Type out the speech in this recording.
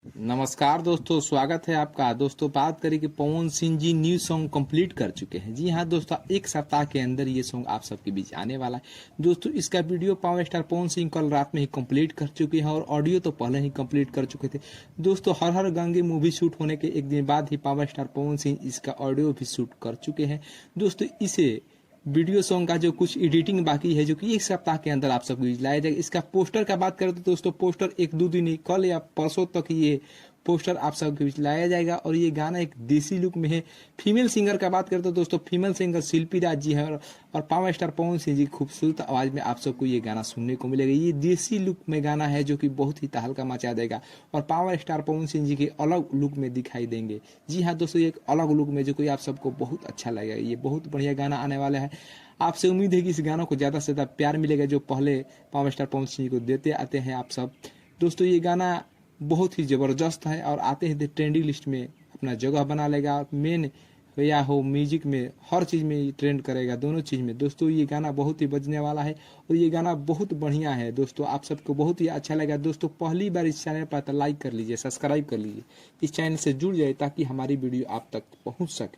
नमस्कार दोस्तों, स्वागत है आपका। दोस्तों बात करें कि Pawan Singh ji new song complete कर चुके हैं। जी हाँ दोस्तों, एक सप्ताह के अंदर ये सॉन्ग आप सबके बीच आने वाला है। दोस्तों इसका video power star Pawan Singh कल रात में ही कंप्लीट कर चुके हैं और ऑडियो तो पहले ही कंप्लीट कर चुके थे। दोस्तों हर हर गंगे मूवी शूट होने के एक दिन बाद ही पावर स्टार पवन सिंह इसका ऑडियो भी शूट कर चुके हैं। दोस्तों इसे वीडियो सॉन्ग का जो कुछ एडिटिंग बाकी है, जो कि एक सप्ताह के अंदर आप सबको लाया जाएगा। इसका पोस्टर का बात करें तो दोस्तों पोस्टर एक दो दिन ही, कल या परसों तक ये पोस्टर आप सबके बीच लाया जाएगा। और ये गाना एक देसी लुक में है। फीमेल सिंगर का बात करें तो दोस्तों फीमेल सिंगर शिल्पी राज जी है और पावर स्टार पवन सिंह जी खूबसूरत आवाज में आप सबको ये गाना सुनने को मिलेगा। ये देसी लुक में गाना है जो कि बहुत ही तहलका मचा देगा और पावर स्टार पवन सिंह जी के अलग लुक में दिखाई देंगे। जी हाँ दोस्तों, ये एक अलग लुक में जो कि आप सबको बहुत अच्छा लगेगा। ये बहुत बढ़िया गाना आने वाला है। आपसे उम्मीद है कि इस गाना को ज़्यादा से ज़्यादा प्यार मिलेगा जो पहले पावर स्टार पवन सिंह को देते आते हैं आप सब। दोस्तों ये गाना बहुत ही ज़बरदस्त है और आते ही ट्रेंडिंग लिस्ट में अपना जगह बना लेगा। मेन या हो म्यूजिक में, हर चीज़ में ये ट्रेंड करेगा, दोनों चीज़ में। दोस्तों ये गाना बहुत ही बजने वाला है और ये गाना बहुत बढ़िया है। दोस्तों आप सबको बहुत ही अच्छा लगेगा। दोस्तों पहली बार इस चैनल पर तो लाइक कर लीजिए, सब्सक्राइब कर लीजिए, इस चैनल से जुड़ जाए ताकि हमारी वीडियो आप तक पहुँच सके।